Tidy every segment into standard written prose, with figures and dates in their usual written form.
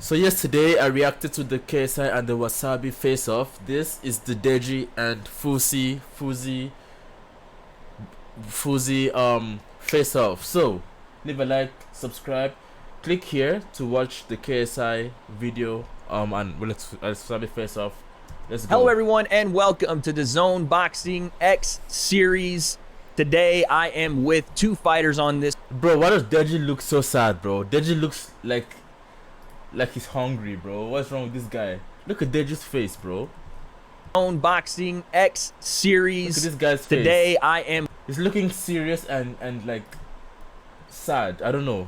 So yesterday I reacted to the KSI and the Wasabi face-off. This is the Deji and Fousey face-off. So leave a like, subscribe, click here to watch the KSI video and Wasabi face-off. Let's go. Hello everyone and welcome to the Zone Boxing X series. Today I am with two fighters on this. Bro, why does Deji look so sad, bro? Deji looks like he's hungry, bro. What's wrong with this guy? Look at Deji's face, bro. Zone Boxing X series. Look at this guy's face. Today I am He's looking serious and like sad. I don't know.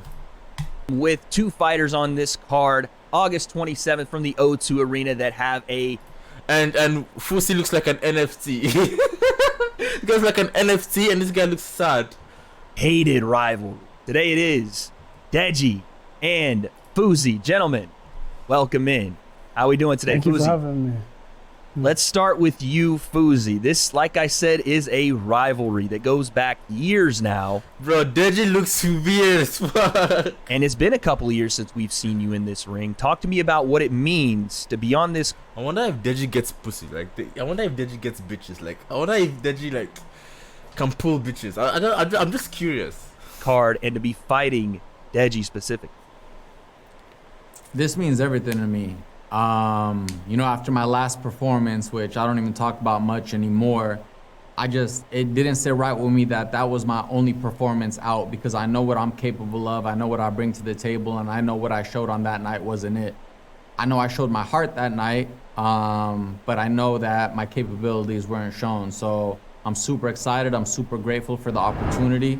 with two fighters on this card. August 27th from the O2 Arena that have a And Fousey looks like an NFT. He goes like an NFT and this guy looks sad. hated rivalry. Today it is Deji and Fousey. Gentlemen, welcome in. How we doing today, Thank you Fousey? for having me. Let's start with you, Fousey. This, like I said, is a rivalry that goes back years now. Bro, Deji looks weird as fuck. And it's been a couple of years since we've seen you in this ring. Talk to me about what it means to be on this I wonder if Deji gets pussy. Like, I wonder if Deji gets bitches. Like, I wonder if Deji like can pull bitches. I'm just curious. card and to be fighting Deji specific. This means everything to me. You know, after my last performance, which I don't even talk about much anymore, it didn't sit right with me that was my only performance out, because I know what I'm capable of. I know what I bring to the table, and I know what I showed on that night wasn't it. I know I showed my heart that night, but I know that my capabilities weren't shown. So I'm super excited. I'm super grateful for the opportunity.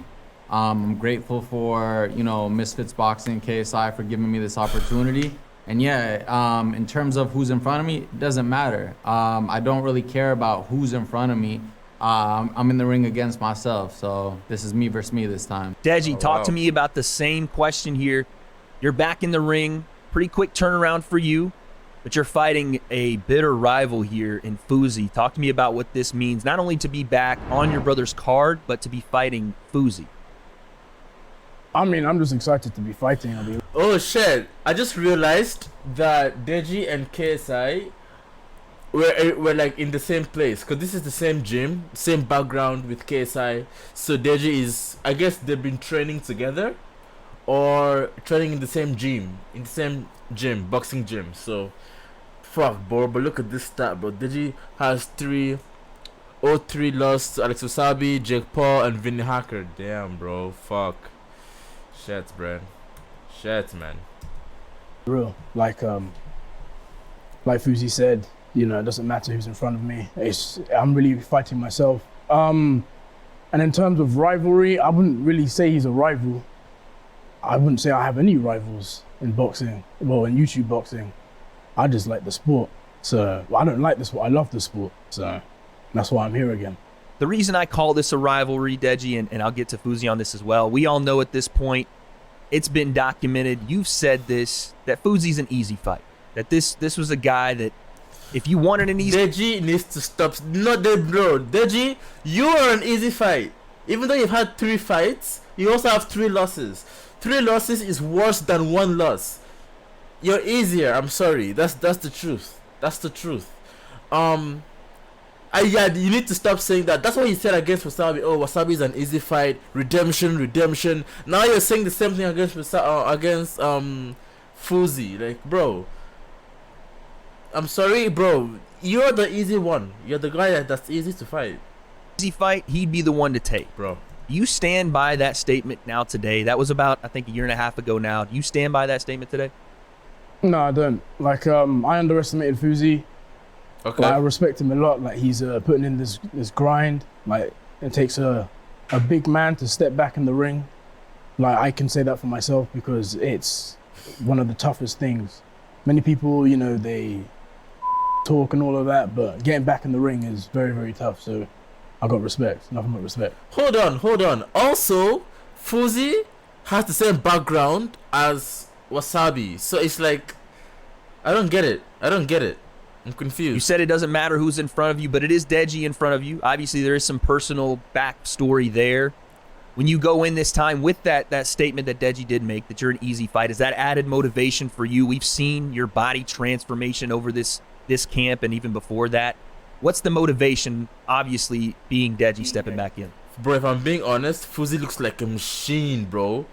I'm grateful for, you know, Misfits Boxing, KSI for giving me this opportunity. And yeah, in terms of who's in front of me, it doesn't matter. I don't really care about who's in front of me. I'm in the ring against myself. So this is me versus me this time. Deji, Oh, talk wow. to me about the same question here. You're back in the ring, pretty quick turnaround for you, but you're fighting a bitter rival here in Fousey. Talk to me about what this means, not only to be back on your brother's card, but to be fighting Fousey. I mean, I'm just excited to be fighting. I mean, Oh shit! I just realized that Deji and KSI were like in the same place, because this is the same gym, same background with KSI. So Deji is, I guess they've been training together, or training in the same gym, boxing gym. So fuck, bro. But look at this stat, bro. Deji has 3 lost to Alex Wasabi, Jake Paul, and Vinny Hacker. Damn, bro. Fuck. Shit, bro. Shit, man. real. Like Fousey said, you know, it doesn't matter who's in front of me. I'm really fighting myself. And in terms of rivalry, I wouldn't really say he's a rival. I wouldn't say I have any rivals in boxing. Well, in YouTube boxing, I just like the sport. So I don't like the sport. I love the sport. So that's why I'm here again. The reason I call this a rivalry, Deji, and I'll get to Fousey on this as well, we all know at this point, it's been documented, you've said this, that Fousey's an easy fight. That this was a guy that, if you wanted an easy... Deji needs to stop. Not that, bro. Deji, you are an easy fight. Even though you've had 3 fights, you also have 3 losses. 3 losses is worse than 1 loss. You're easier. I'm sorry. That's the truth. That's the truth. Yeah, you need to stop saying that. That's what he said against Wasabi. Oh, Wasabi is an easy fight. Redemption. Now you're saying the same thing against Fousey. Like, bro, I'm sorry, bro. You're the easy one. You're the guy that's easy to fight, he'd be the one to take. bro. You stand by that statement now today. That was about, I think, a year and a half ago now. Do you stand by that statement today? No, I don't. Like, I underestimated Fousey. Okay. Like, I respect him a lot. Like, he's putting in this grind. Like, it takes a big man to step back in the ring. Like, I can say that for myself because it's one of the toughest things. Many people, you know, they talk and all of that, but getting back in the ring is very, very tough. So I got respect, nothing but respect. Hold on. Also, Fousey has the same background as Wasabi. So it's like, I don't get it. I'm confused. You said it doesn't matter who's in front of you, but it is Deji in front of you. Obviously, there is some personal backstory there. when you go in this time with that statement that Deji did make, that you're an easy fight, is that added motivation for you? We've seen your body transformation over this camp and even before that. What's the motivation, obviously, being Deji stepping back in? Bro, if I'm being honest, Fousey looks like a machine, bro.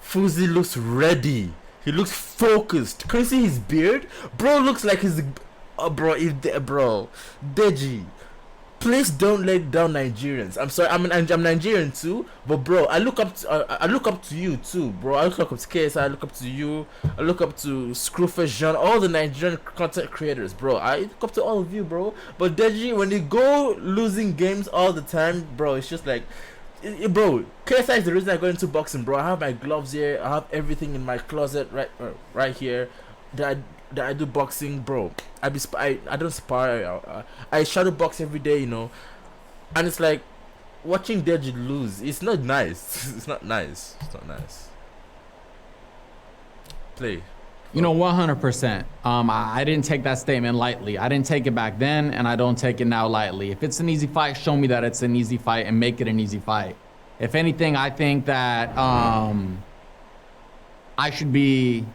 Fousey looks ready. He looks focused. Can you see his beard? Bro looks like he's... bro, Deji, please don't let down Nigerians. I'm sorry, I'm Nigerian too, but bro, I look up to you too, bro. I look up to KSI, I look up to you, I look up to Screwface John, all the Nigerian content creators, bro. I look up to all of you, bro. But Deji, when you go losing games all the time, bro, it's just like, bro, KSI is the reason I got into boxing, bro. I have my gloves here, I have everything in my closet right here that I do boxing, bro. I don't spar. I shadow box every day, you know. And it's like watching Deji lose. It's not nice. It's not nice. It's not nice. Play. You know, 100%. I didn't take that statement lightly. I didn't take it back then, and I don't take it now lightly. If it's an easy fight, show me that it's an easy fight and make it an easy fight. If anything, I think that I should be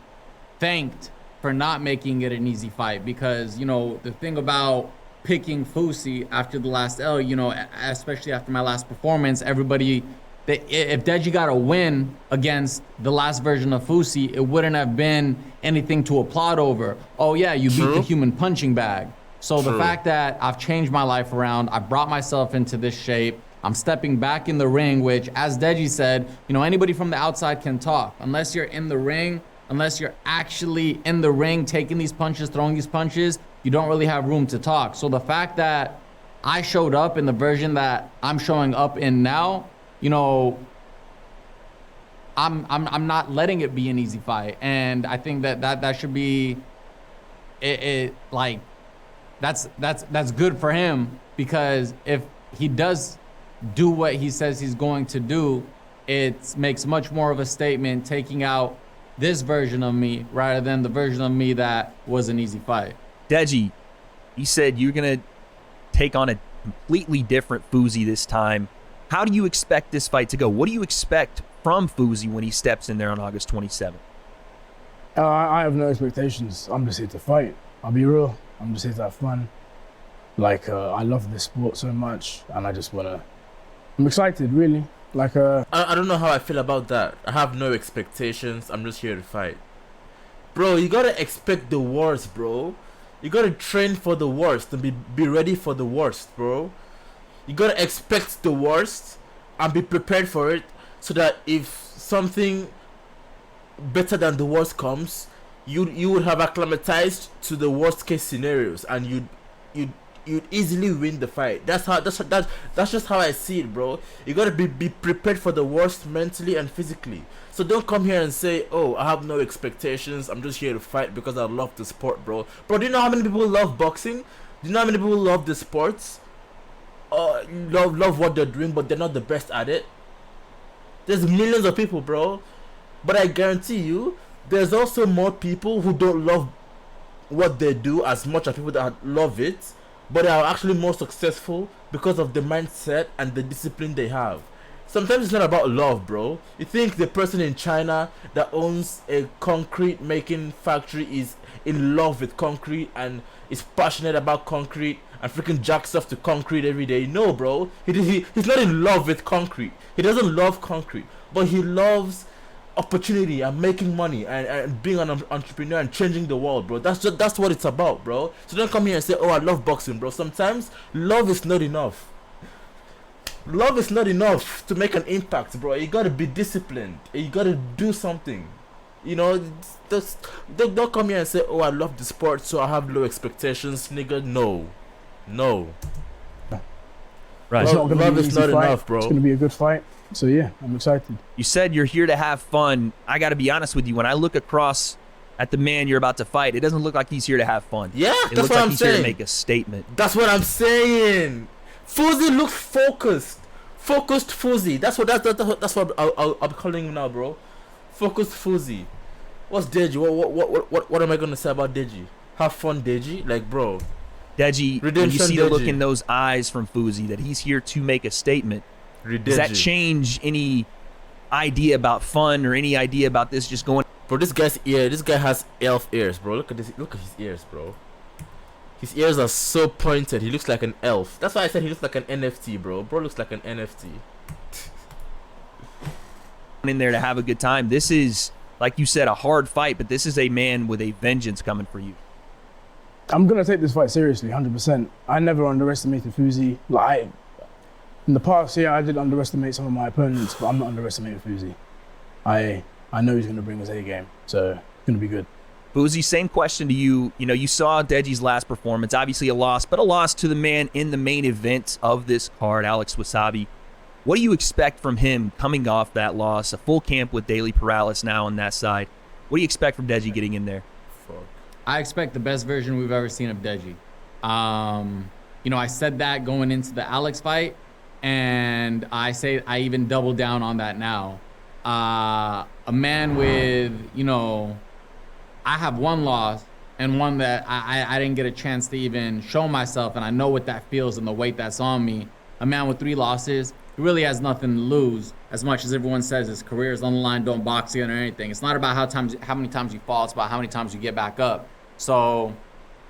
thanked for not making it an easy fight, because, you know, the thing about picking Fousey after the last L, you know, especially after my last performance, everybody, if Deji got a win against the last version of Fousey, it wouldn't have been anything to applaud over. Oh yeah, you beat the human punching bag. So the fact that I've changed my life around, I brought myself into this shape, I'm stepping back in the ring, which, as Deji said, you know, anybody from the outside can talk. Unless you're in the ring, unless you're actually in the ring taking these punches, throwing these punches, you don't really have room to talk. So the fact that I showed up in the version that I'm showing up in now, you know, I'm not letting it be an easy fight. And I think that should be like that's good for him, because if he does do what he says he's going to do, it makes much more of a statement taking out this version of me rather than the version of me that was an easy fight. Deji, you said you're going to take on a completely different Fousey this time. How do you expect this fight to go? What do you expect from Fousey when he steps in there on August 27th? I have no expectations. I'm just here to fight. I'll be real. I'm just here to have fun. Like, I love this sport so much, and I just want to... I'm excited, really. Like, I don't know how I feel about that. I have no expectations. I'm just here to fight. Bro, you gotta expect the worst, bro. You gotta train for the worst and be ready for the worst, bro. You gotta expect the worst and be prepared for it, so that if something better than the worst comes, you would have acclimatized to the worst case scenarios, and you'd easily win the fight. That's just how I see it, bro. You gotta be prepared for the worst mentally and physically. So don't come here and say, oh, I have no expectations, I'm just here to fight because I love the sport, bro. Bro, do you know how many people love boxing? Do you know how many people love the sports? Love what they're doing, but they're not the best at it? There's millions of people, bro. But I guarantee you, there's also more people who don't love what they do as much as people that love it, but they are actually more successful because of the mindset and the discipline they have. Sometimes it's not about love, bro. You think the person in China that owns a concrete making factory is in love with concrete and is passionate about concrete and freaking jacks off to concrete every day? No, bro. He's not in love with concrete. He doesn't love concrete, but he loves opportunity and making money and being an entrepreneur and changing the world, bro. That's what it's about, bro. So don't come here and say, oh, I love boxing, bro. Sometimes love is not enough. Love is not enough to make an impact, bro. You gotta be disciplined. You gotta do something. You know, don't come here and say, oh, I love the sport, so I have low expectations, nigga. No. Right. It's not gonna love be an is easy not fight. enough, bro. It's gonna be a good fight. So yeah, I'm excited. You said you're here to have fun. I got to be honest with you. When I look across at the man you're about to fight, it doesn't look like he's here to have fun. Yeah, it that's looks what like I'm he's saying. here to make a statement. That's what I'm saying. Fousey looks focused. Focused Fousey. That's what I'll be calling him now, bro. Focused Fousey. What's Deji? What am I gonna say about Deji? Have fun, Deji. Like, bro. Deji, when you Redemption see the look Deji. in those eyes from Fousey that he's here to make a statement, Does that Deji. change any idea about fun or any idea about this just going? Bro, this guy has elf ears, bro. Look at this. Look at his ears, bro. His ears are so pointed. He looks like an elf. That's why I said he looks like an NFT, bro. Bro looks like an NFT. in there to have a good time? This is, like you said, a hard fight, but this is a man with a vengeance coming for you. I'm gonna take this fight seriously, 100%. I never underestimated Fousey. In the past, yeah, I did underestimate some of my opponents, but I'm not underestimating Fousey. I know he's gonna bring his A game, so it's gonna be good. Fousey, same question to you. You know, you saw Deji's last performance, obviously a loss, but a loss to the man in the main event of this card, Alex Wasabi. What do you expect from him coming off that loss? A full camp with Daily Paralysis now on that side. What do you expect from Deji getting in there? I expect the best version we've ever seen of Deji. I said that going into the Alex fight, and I even double down on that now. A man with, I have one loss and one that I didn't get a chance to even show myself, and I know what that feels and the weight that's on me. A man with 3 losses, he really has nothing to lose. As much as everyone says his career is on the line, don't box again or anything. It's not about how many times you fall, it's about how many times you get back up. So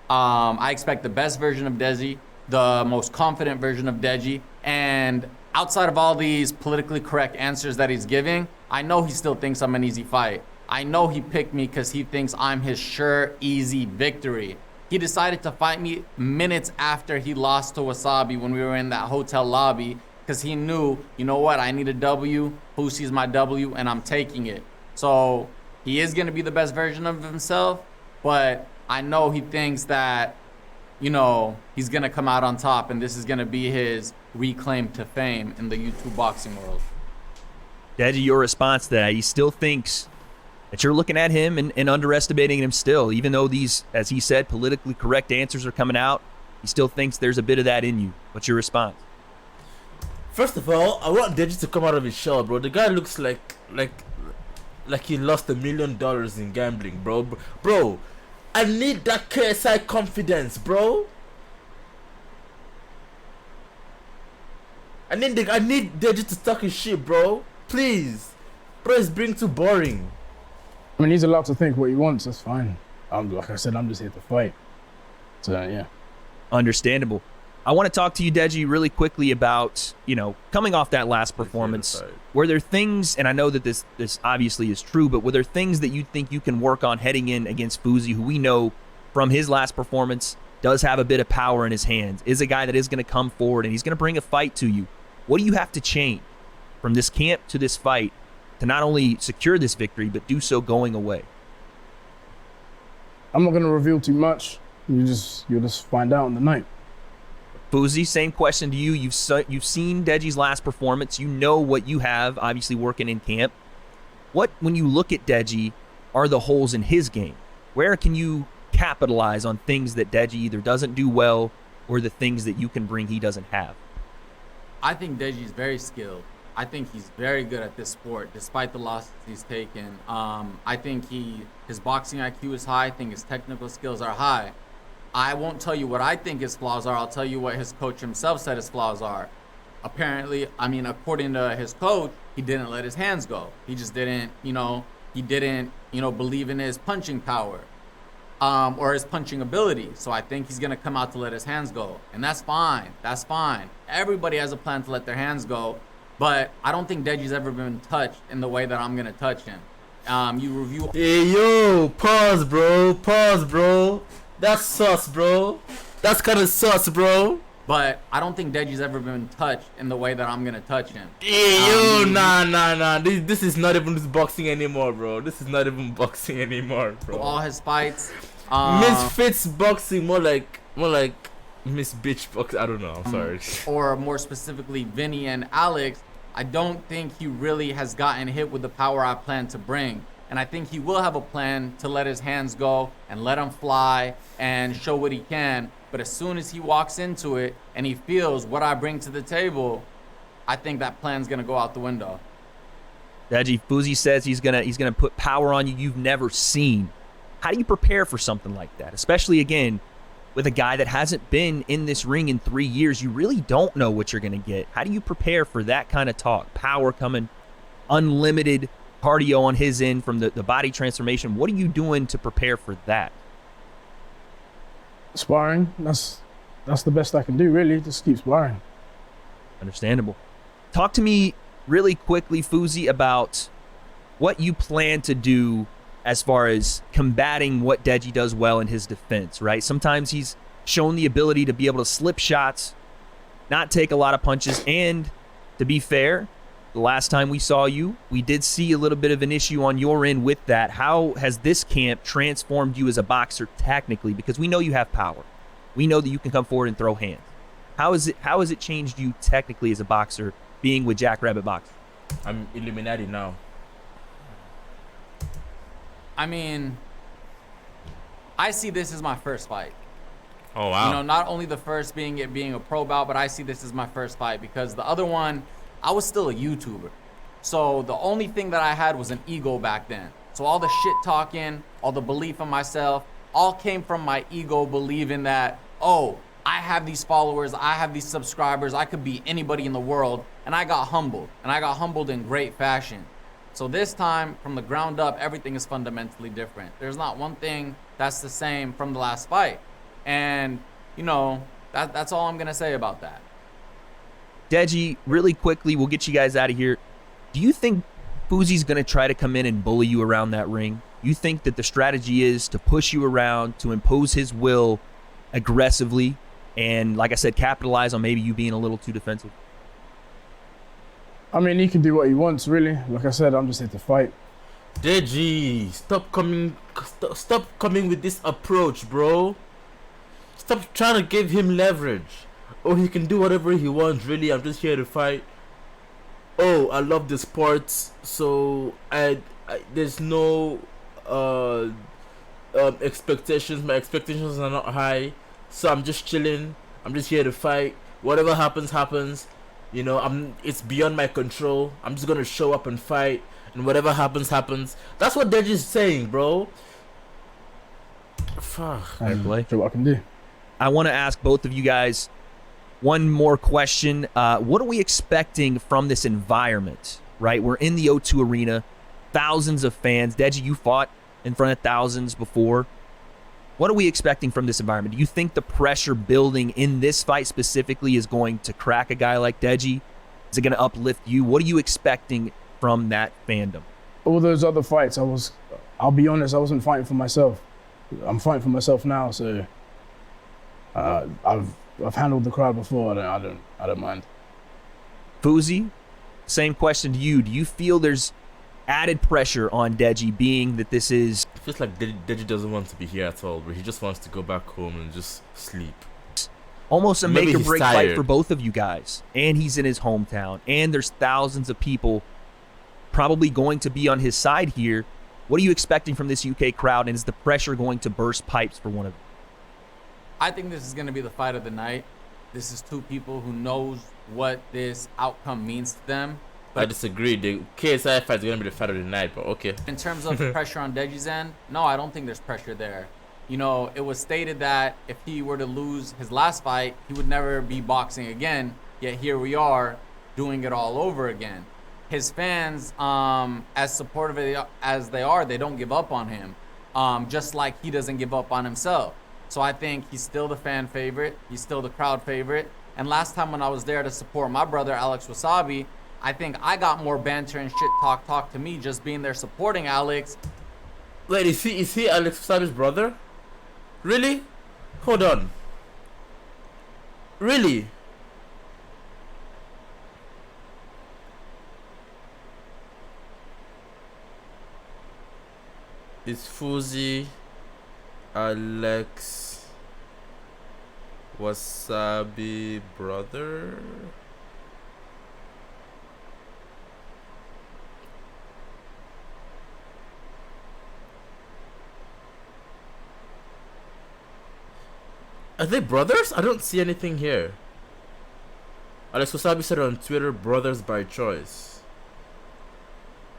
I expect the best version of Deji, the most confident version of Deji, and outside of all these politically correct answers that he's giving, I know he still thinks I'm an easy fight. I know he picked me because he thinks I'm his sure, easy victory. He decided to fight me minutes after he lost to Wasabi when we were in that hotel lobby, because he knew, you know what, I need a W, Fousey's my W, and I'm taking it. So he is going to be the best version of himself, but I know he thinks that, he's going to come out on top, and this is going to be his reclaim to fame in the YouTube boxing world. Deji, your response to that, he still thinks that you're looking at him and underestimating him still, even though these, as he said, politically correct answers are coming out, he still thinks there's a bit of that in you. What's your response? First of all, I want Deji to come out of his shell, bro. The guy looks like he lost $1 million in gambling, bro. Bro, I need that KSI confidence, bro. I need Deji to talk his shit, bro. Please, bro, it's being too boring. I mean, he's allowed to think what he wants, that's fine. Like I said, I'm just here to fight. So, yeah. Understandable. I want to talk to you, Deji, really quickly about, coming off that last performance. Were there things, and I know that this obviously is true, but were there things that you think you can work on heading in against Fousey, who we know from his last performance does have a bit of power in his hands, is a guy that is going to come forward and he's going to bring a fight to you? What do you have to change from this camp to this fight to not only secure this victory, but do so going away? I'm not going to reveal too much. You'll just find out on the night. Fousey, same question to you. You've seen Deji's last performance. You know what you have, obviously, working in camp. What, when you look at Deji, are the holes in his game? Where can you capitalize on things that Deji either doesn't do well or the things that you can bring he doesn't have? I think Deji's very skilled. I think he's very good at this sport, despite the losses he's taken. I think his boxing IQ is high. I think his technical skills are high. I won't tell you what I think his flaws are. I'll tell you what his coach himself said his flaws are. Apparently, according to his coach, he didn't let his hands go. He just didn't, believe in his punching power, or his punching ability. So I think he's going to come out to let his hands go. And that's fine. That's fine. Everybody has a plan to let their hands go. But I don't think Deji's ever been touched in the way that I'm going to touch him. You review... Hey, yo, pause, bro. That's sus, bro. That's kind of sus, bro. But I don't think Deji's ever been touched in the way that I'm going to touch him. Hey, yo, nah. This is not even boxing anymore, bro. This is not even boxing anymore, bro. All his fights... Misfits boxing, more like Miss Bitch boxing. I don't know, I'm sorry. Or more specifically, Vinny and Alex, I don't think he really has gotten hit with the power I plan to bring. And I think he will have a plan to let his hands go and let him fly and show what he can. But as soon as he walks into it and he feels what I bring to the table, I think that plan's going to go out the window. Deji, Fousey says he's gonna put power on you you've never seen. How do you prepare for something like that? Especially, again, with a guy that hasn't been in this ring in 3 years. You really don't know what you're going to get. How do you prepare for that kind of talk? Power coming, unlimited cardio on his end from the body transformation. What are you doing to prepare for that? Sparring. That's the best I can do, really. Just keep sparring. Understandable. Talk to me really quickly, Fousey, about what you plan to do as far as combating what Deji does well in his defense, right? Sometimes he's shown the ability to be able to slip shots, not take a lot of punches, and to be fair, the last time we saw you, we did see a little bit of an issue on your end with that. How has this camp transformed you as a boxer technically? Because we know you have power. We know that you can come forward and throw hands. How has it changed you technically as a boxer being with Jackrabbit Boxing? I'm Illuminati now. I mean, I see this as my first fight. Oh wow. You know, not only the first being a pro bout, but I see this as my first fight because the other one, I was still a YouTuber. So the only thing that I had was an ego back then. So all the shit talking, all the belief in myself, all came from my ego believing that, oh, I have these followers, I have these subscribers, I could be anybody in the world. And I got humbled, and I got humbled in great fashion. So this time, from the ground up, everything is fundamentally different. There's not one thing that's the same from the last fight. And, you know, that's all I'm going to say about that. Deji, really quickly, we'll get you guys out of here. Do you think Fousey's going to try to come in and bully you around that ring? You think that the strategy is to push you around, to impose his will aggressively, and, like I said, capitalize on maybe you being a little too defensive? I mean, he can do what he wants, really. Like I said, I'm just here to fight. Deji, stop coming with this approach, bro. Stop trying to give him leverage. Oh, he can do whatever he wants, really. I'm just here to fight. Oh, I love the sports, so I there's no expectations. My expectations are not high, so I'm just chilling. I'm just here to fight. Whatever happens, happens. You know, it's beyond my control. I'm just gonna show up and fight, and whatever happens, happens. That's what Deji's saying, bro. Fuck. Fair play. So what I can do. I want to ask both of you guys one more question. What are we expecting from this environment, right? We're in the O2 Arena, thousands of fans. Deji, you fought in front of thousands before. What are we expecting from this environment? Do you think the pressure building in this fight specifically is going to crack a guy like Deji? Is it going to uplift you? What are you expecting from that fandom? All those other fights, I'll be honest, I wasn't fighting for myself. I'm fighting for myself now, so I've handled the crowd before. I don't mind. Fousey, same question to you. Do you feel there's added pressure on Deji, being that this is... It feels like Deji doesn't want to be here at all, but he just wants to go back home and just sleep. Almost a Maybe make or break he's fight tired. for both of you guys. And he's in his hometown. And there's thousands of people probably going to be on his side here. What are you expecting from this UK crowd? And is the pressure going to burst pipes for one of you? I think this is going to be the fight of the night. This is two people who knows what this outcome means to them. I disagree. The KSI fight is going to be the fight of the night, but okay. In terms of pressure on Deji's end, no, I don't think there's pressure there. You know, it was stated that if he were to lose his last fight, he would never be boxing again. Yet here we are doing it all over again. His fans, as supportive as they are, they don't give up on him. Just like he doesn't give up on himself. So I think he's still the fan favorite. He's still the crowd favorite. And last time when I was there to support my brother, Alex Wasabi, I think I got more banter and shit talk to me just being there supporting Alex. Wait, is he Alex Wasabi's brother? Really? Hold on. Really? Is Fousey Alex Wasabi brother? Are they brothers? I don't see anything here. Alex Wasabi said on Twitter, brothers by choice.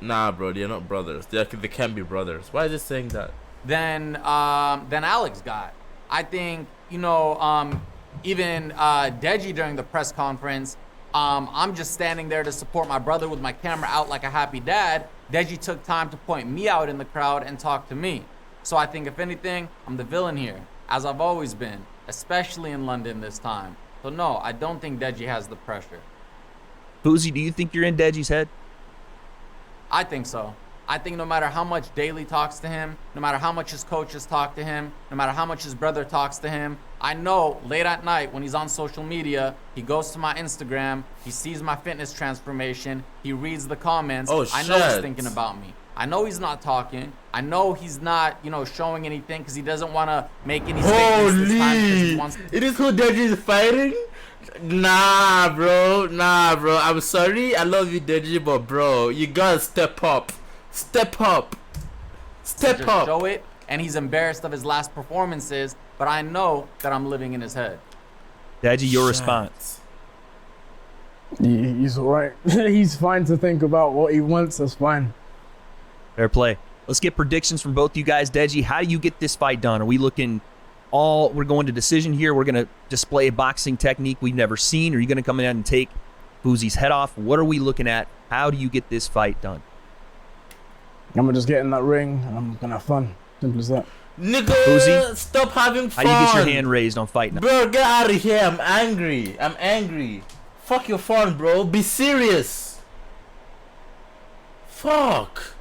Nah, bro, they're not brothers. They can't be brothers. Why is it saying that? Than Alex got. I think, even Deji during the press conference, I'm just standing there to support my brother with my camera out like a happy dad. Deji took time to point me out in the crowd and talk to me. So I think if anything, I'm the villain here, as I've always been, especially in London this time. So no, I don't think Deji has the pressure. Fousey, do you think you're in Deji's head? I think so. I think no matter how much Daly talks to him, no matter how much his coaches talk to him, no matter how much his brother talks to him, I know late at night when he's on social media, he goes to my Instagram, he sees my fitness transformation, he reads the comments. Oh, I know he's shit. thinking about me. I know he's not talking. I know he's not, showing anything because he doesn't want to make any statements this time because he Holy! wants It is who Deji is fighting? Nah, bro. I'm sorry. I love you, Deji, but bro, you gotta step up. Step up. Step just up. show it, and he's embarrassed of his last performances, but I know that I'm living in his head. Deji, your Shit. response. He's all right. He's fine to think about what he wants. That's fine. Fair play. Let's get predictions from both you guys. Deji, how do you get this fight done? Are we looking we're going to decision here? We're going to display a boxing technique we've never seen? Are you going to come in and take Fousey's head off? What are we looking at? How do you get this fight done? I'm gonna just get in that ring and I'm gonna have fun. Simple as that. Nigga, Fousey, stop having How fun. do you get your hand raised on fight night? Bro, get out of here. I'm angry. Fuck your fun, bro. Be serious. Fuck.